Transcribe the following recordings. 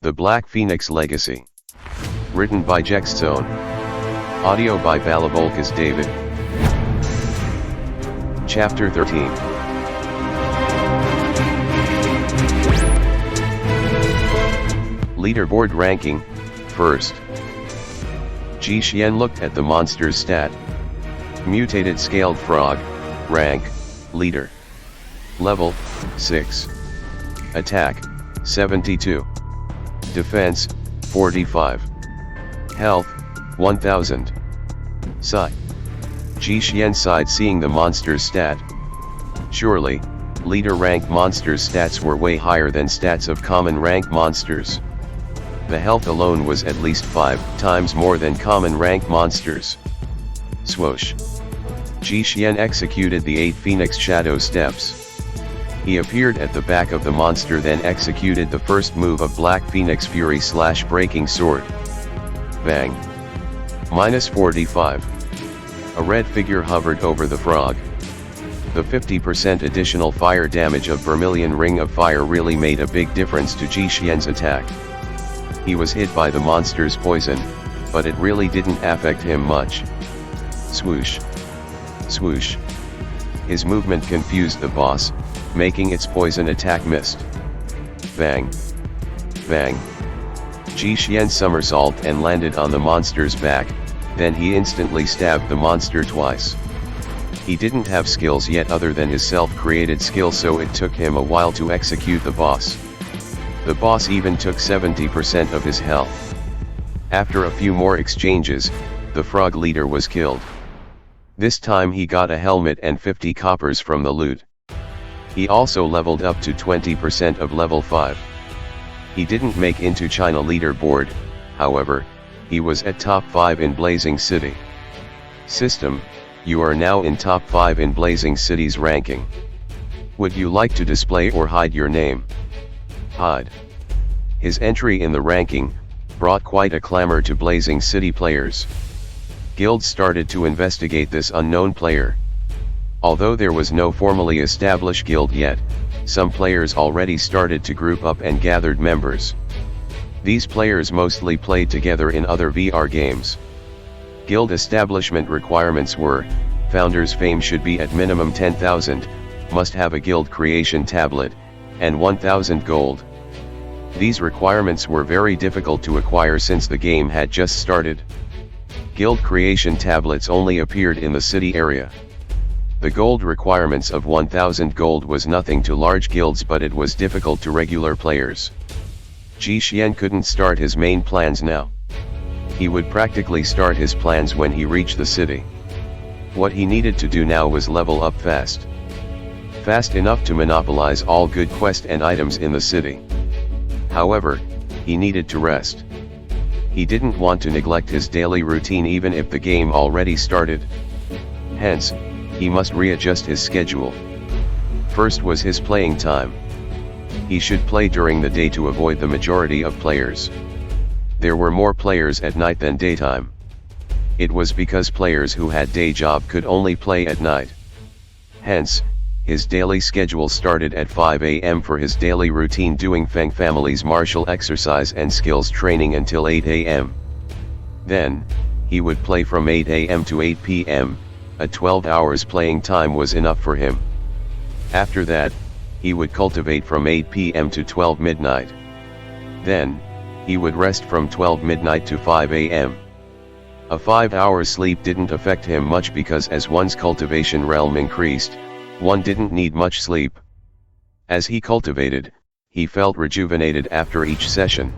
The Black Phoenix Legacy. Written by Jhexzone. Audio by Balavolkas David. Chapter 13. Leaderboard ranking, first. Ji Xuan looked at the monster's stat. Mutated scaled frog, rank, leader. Level, 6. Attack, 72. Defense, 45. Health, 1000. Sigh. Ji Xuan sighed seeing the monster's stat. Surely, leader rank monsters' stats were way higher than stats of common rank monsters. The health alone was at least 5 times more than common rank monsters. Swoosh. Ji Xuan executed the 8 Phoenix Shadow Steps. He appeared at the back of the monster, then executed the first move of Black Phoenix Fury / Breaking Sword. Bang. -45. A red figure hovered over the frog. The 50% additional fire damage of Vermilion Ring of Fire really made a big difference to Ji Xuan's attack. He was hit by the monster's poison, but it really didn't affect him much. Swoosh. Swoosh. His movement confused the boss, making its poison attack missed. Bang. Bang. Ji Xuan somersaulted and landed on the monster's back, then he instantly stabbed the monster twice. He didn't have skills yet other than his self-created skill, so it took him a while to execute the boss. The boss even took 70% of his health. After a few more exchanges, the frog leader was killed. This time he got a helmet and 50 coppers from the loot. He also leveled up to 20% of level 5. He didn't make into China leaderboard, however, he was at top 5 in Blazing City. System, you are now in top 5 in Blazing City's ranking. Would you like to display or hide your name? Hide. His entry in the ranking brought quite a clamor to Blazing City players. Guilds started to investigate this unknown player. Although there was no formally established guild yet, some players already started to group up and gathered members. These players mostly played together in other VR games. Guild establishment requirements were: founder's fame should be at minimum 10,000, must have a guild creation tablet, and 1,000 gold. These requirements were very difficult to acquire since the game had just started. Guild creation tablets only appeared in the city area. The gold requirements of 1,000 gold was nothing to large guilds, but it was difficult to regular players. Ji Xuan couldn't start his main plans now. He would practically start his plans when he reached the city. What he needed to do now was level up fast. Fast enough to monopolize all good quest and items in the city. However, he needed to rest. He didn't want to neglect his daily routine even if the game already started. Hence, he must readjust his schedule. First was his playing time. He should play during the day to avoid the majority of players. There were more players at night than daytime. It was because players who had day job could only play at night. Hence, his daily schedule started at 5 a.m. for his daily routine, doing Feng family's martial exercise and skills training until 8 a.m. Then, he would play from 8 a.m. to 8 p.m., a 12 hours playing time was enough for him. After that, he would cultivate from 8 p.m. to 12 midnight. Then, he would rest from 12 midnight to 5 a.m. A 5-hour sleep didn't affect him much because as one's cultivation realm increased, one didn't need much sleep. As he cultivated, he felt rejuvenated after each session.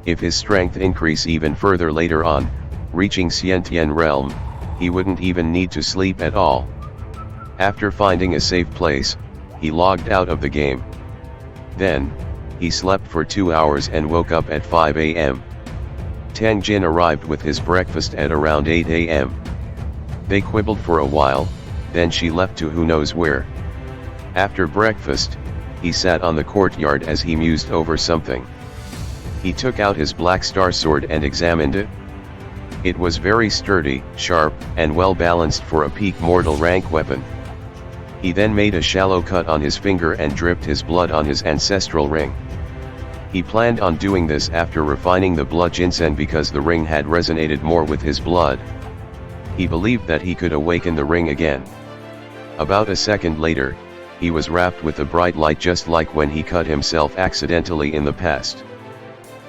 If his strength increased even further later on, reaching Xiantian realm, he wouldn't even need to sleep at all. After finding a safe place, he logged out of the game. Then, he slept for 2 hours and woke up at 5 a.m. Tang Jin arrived with his breakfast at around 8 a.m. They quibbled for a while, then she left to who knows where. After breakfast, he sat on the courtyard as he mused over something. He took out his black star sword and examined it. It was very sturdy, sharp, and well balanced for a peak mortal rank weapon. He then made a shallow cut on his finger and dripped his blood on his ancestral ring. He planned on doing this after refining the blood ginseng because the ring had resonated more with his blood. He believed that he could awaken the ring again. About a second later, he was wrapped with a bright light just like when he cut himself accidentally in the past.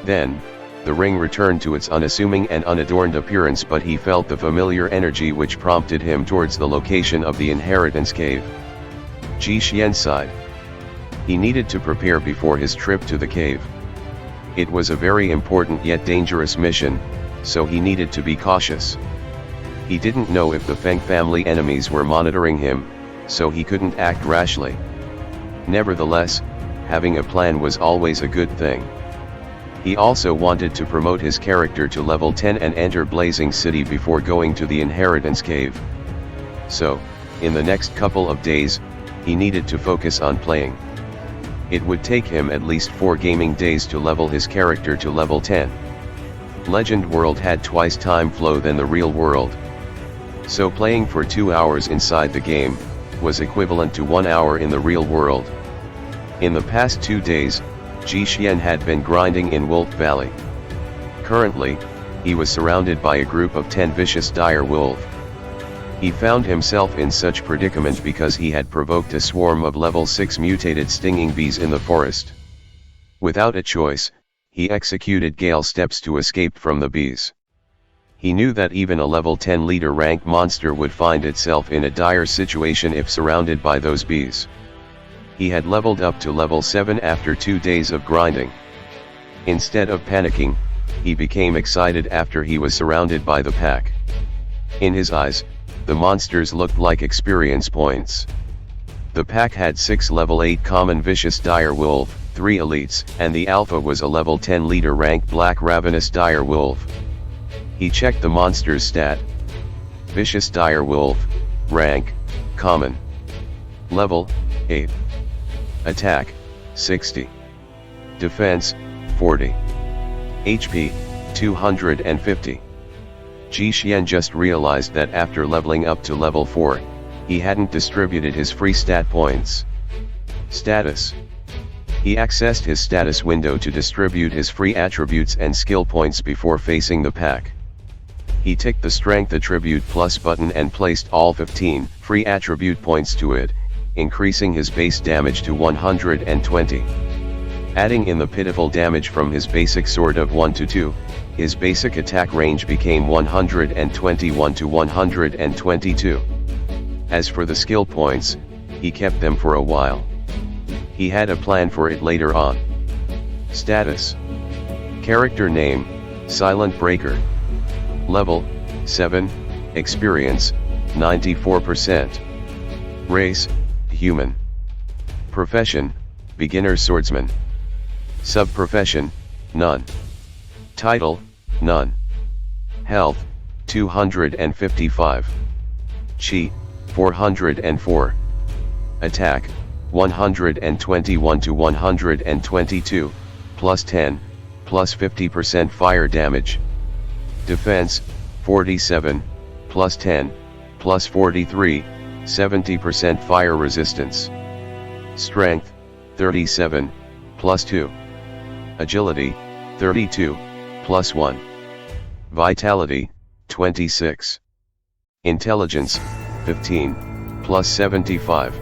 Then, the ring returned to its unassuming and unadorned appearance, but he felt the familiar energy which prompted him towards the location of the inheritance cave. Ji Xuan sighed. He needed to prepare before his trip to the cave. It was a very important yet dangerous mission, so he needed to be cautious. He didn't know if the Feng family enemies were monitoring him, so he couldn't act rashly. Nevertheless, having a plan was always a good thing. He also wanted to promote his character to level 10 and enter Blazing City before going to the inheritance cave. So, in the next couple of days, he needed to focus on playing. It would take him at least 4 gaming days to level his character to level 10. Legend World had twice time flow than the real world. So playing for 2 hours inside the game was equivalent to 1 hour in the real world. In the past 2 days, Ji Xuan had been grinding in Wolf Valley. Currently, he was surrounded by a group of 10 vicious dire wolves. He found himself in such predicament because he had provoked a swarm of level 6 mutated stinging bees in the forest. Without a choice, he executed gale steps to escape from the bees. He knew that even a level 10 leader rank monster would find itself in a dire situation if surrounded by those bees. He had leveled up to level 7 after 2 days of grinding. Instead of panicking, he became excited after he was surrounded by the pack. In his eyes, the monsters looked like experience points. The pack had 6 level 8 common vicious dire wolf, 3 elites, and the alpha was a level 10 leader rank black ravenous dire wolf. He checked the monster's stat. Vicious dire wolf, rank, common. Level, 8. Attack, 60. Defense, 40. HP, 250. Ji Xuan just realized that after leveling up to level 4, he hadn't distributed his free stat points. Status. He accessed his status window to distribute his free attributes and skill points before facing the pack. He ticked the Strength Attribute Plus button and placed all 15 free attribute points to it, increasing his base damage to 120. Adding in the pitiful damage from his basic sword of 1 to 2, his basic attack range became 121 to 122. As for the skill points, he kept them for a while. He had a plan for it later on. Status. Character name, Silent Breaker. Level, 7, Experience, 94%. Race, Human. Profession, Beginner Swordsman. Sub-profession, None. Title, None. Health, 255. Chi, 404. Attack, 121 to 122, plus 10, plus 50% fire damage. Defense, 47, plus 10, plus 43, 70% fire resistance. Strength, 37, plus 2. Agility, 32, plus 1. Vitality, 26. Intelligence, 15, plus 75.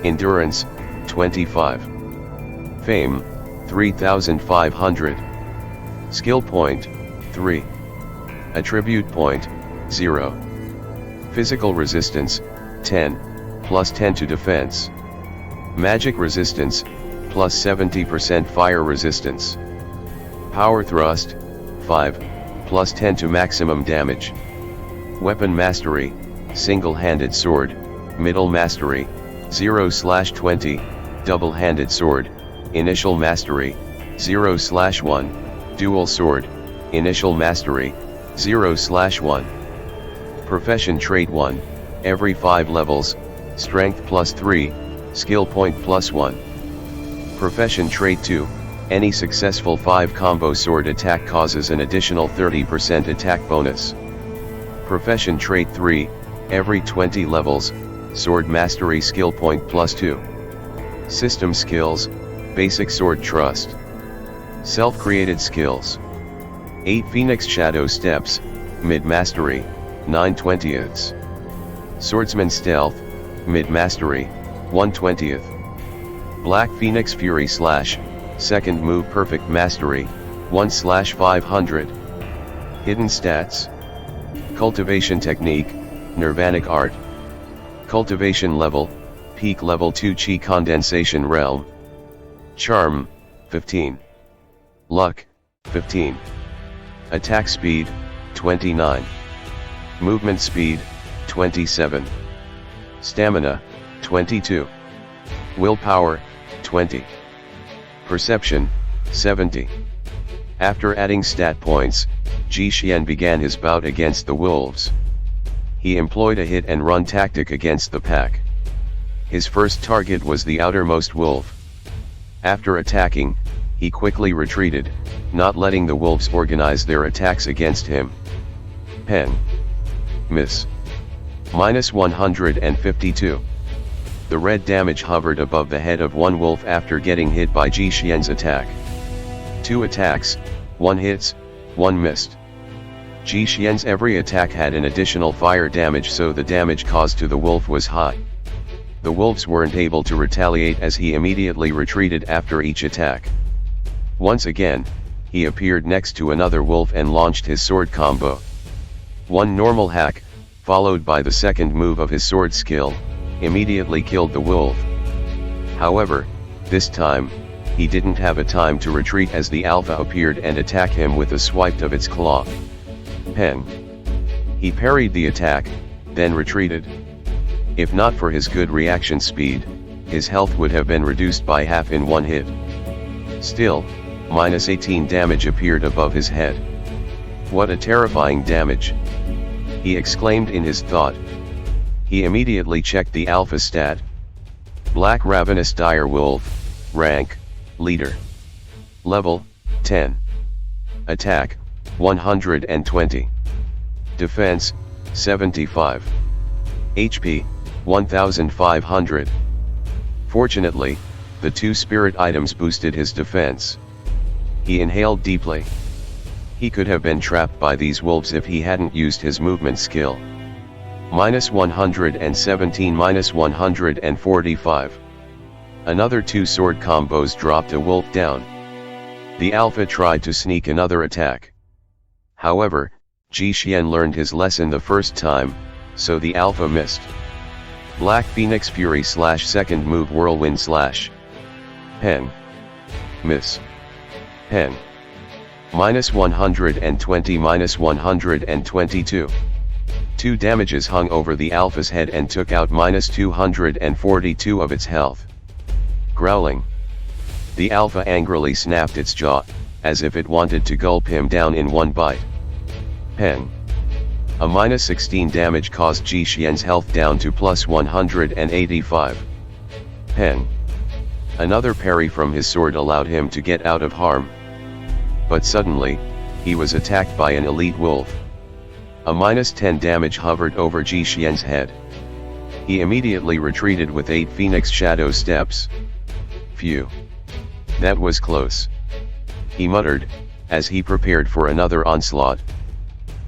Endurance, 25. Fame, 3,500. Skill point, 3. Attribute point, 0. Physical resistance, 10, plus 10 to defense. Magic resistance, plus 70% fire resistance. Power thrust, 5, plus 10 to maximum damage. Weapon mastery, single-handed sword, middle mastery, 0/20, double-handed sword, initial mastery, 0/1, dual sword, initial mastery, 0/1. Profession trait 1, every 5 levels, strength plus 3, skill point plus 1. Profession trait 2, any successful 5 combo sword attack causes an additional 30% attack bonus. Profession trait 3, every 20 levels, sword mastery skill point plus 2. System skills, basic sword trust. Self-created skills. 8 Phoenix Shadow Steps, Mid-Mastery, 9/20. Swordsman Stealth, Mid-Mastery, 1/20. Black Phoenix Fury / Second Move Perfect Mastery, 1/500. Hidden Stats. Cultivation Technique, Nirvanic Art. Cultivation Level, Peak Level 2 Chi Condensation Realm. Charm, 15. Luck, 15. Attack Speed, 29. Movement Speed, 27. Stamina, 22. Willpower, 20. Perception, 70. After adding stat points, Jhexzone began his bout against the wolves. He employed a hit and run tactic against the pack. His first target was the outermost wolf. After attacking, he quickly retreated, not letting the wolves organize their attacks against him. Pen. Miss. -152. The red damage hovered above the head of one wolf after getting hit by Jhexzone's attack. 2 attacks, 1 hits, 1 missed. Jhexzone's every attack had an additional fire damage, so the damage caused to the wolf was high. The wolves weren't able to retaliate as he immediately retreated after each attack. Once again, he appeared next to another wolf and launched his sword combo. One normal hack, followed by the second move of his sword skill, immediately killed the wolf. However, this time, he didn't have a time to retreat as the alpha appeared and attacked him with a swipe of its claw. Pen. He parried the attack, then retreated. If not for his good reaction speed, his health would have been reduced by half in one hit. Still, -18 damage appeared above his head. What a terrifying damage! He exclaimed in his thought. He immediately checked the alpha stat. Black Ravenous Dire Wolf, Rank, Leader. Level, 10. Attack, 120. Defense, 75. HP, 1500. Fortunately, the 2 spirit items boosted his defense. He inhaled deeply. He could have been trapped by these wolves if he hadn't used his movement skill. -117 -145. Another 2 sword combos dropped a wolf down. The alpha tried to sneak another attack. However, Jhexzone learned his lesson the first time, so the alpha missed. Black Phoenix Fury / Second Move Whirlwind / Pen. Miss. Pen. -120 -122. 2 damages hung over the alpha's head and took out -242 of its health. Growling. The alpha angrily snapped its jaw, as if it wanted to gulp him down in one bite. Pen. A -16 damage caused Jhexzone's health down to +185. Pen. Another parry from his sword allowed him to get out of harm. But suddenly, he was attacked by an elite wolf. A -10 damage hovered over Jhexzone's head. He immediately retreated with 8 Phoenix Shadow Steps. Phew. That was close. He muttered, as he prepared for another onslaught.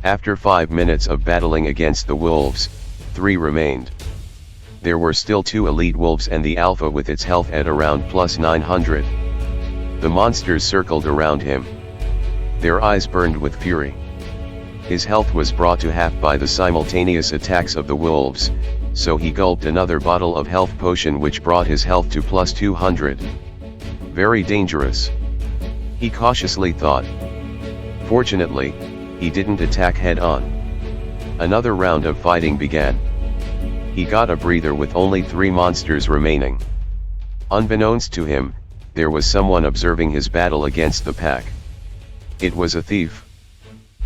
After 5 minutes of battling against the wolves, 3 remained. There were still 2 elite wolves and the alpha with its health at around +900. The monsters circled around him. Their eyes burned with fury. His health was brought to half by the simultaneous attacks of the wolves, so he gulped another bottle of health potion which brought his health to +200. Very dangerous, he cautiously thought. Fortunately, he didn't attack head-on. Another round of fighting began. He got a breather with only 3 monsters remaining. Unbeknownst to him, there was someone observing his battle against the pack. It was a thief.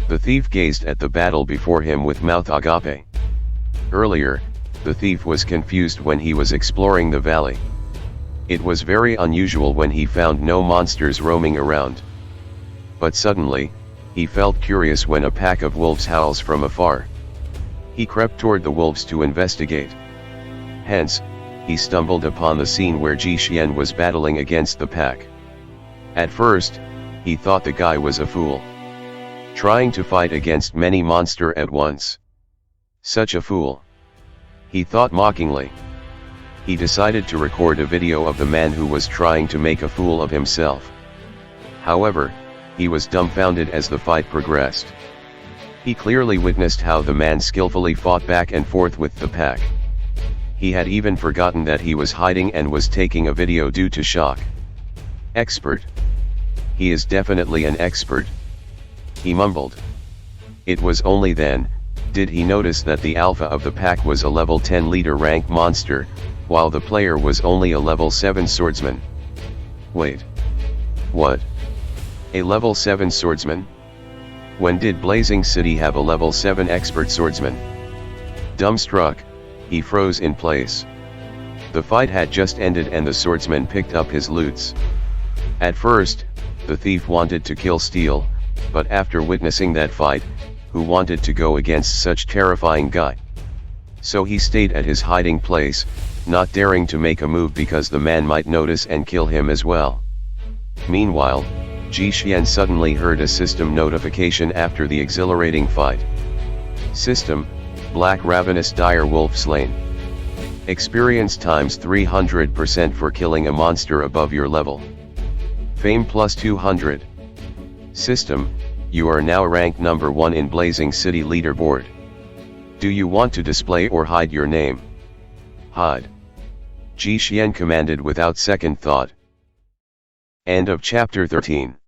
The thief gazed at the battle before him with mouth agape. Earlier, the thief was confused when he was exploring the valley. It was very unusual when he found no monsters roaming around. But suddenly, he felt curious when a pack of wolves howls from afar. He crept toward the wolves to investigate. Hence, he stumbled upon the scene where Jhexzone was battling against the pack. At first, he thought the guy was a fool. Trying to fight against many monsters at once. Such a fool. He thought mockingly. He decided to record a video of the man who was trying to make a fool of himself. However, he was dumbfounded as the fight progressed. He clearly witnessed how the man skillfully fought back and forth with the pack. He had even forgotten that he was hiding and was taking a video due to shock. Expert. He is definitely an expert. He mumbled. It was only then, did he notice that the alpha of the pack was a level 10 leader rank monster, while the player was only a level 7 swordsman. Wait. What? A level 7 swordsman? When did Blazing City have a level 7 expert swordsman? Dumbstruck, he froze in place. The fight had just ended and the swordsman picked up his loots. At first, the thief wanted to kill Steel, but after witnessing that fight, who wanted to go against such terrifying guy? So he stayed at his hiding place, not daring to make a move because the man might notice and kill him as well. Meanwhile, Ji Xuan suddenly heard a system notification after the exhilarating fight. System, Black Ravenous Dire Wolf slain. Experience times 300% for killing a monster above your level. Fame plus 200. System, you are now ranked number 1 in Blazing City Leaderboard. Do you want to display or hide your name? Hide. Ji Xuan commanded without second thought. End of chapter 13.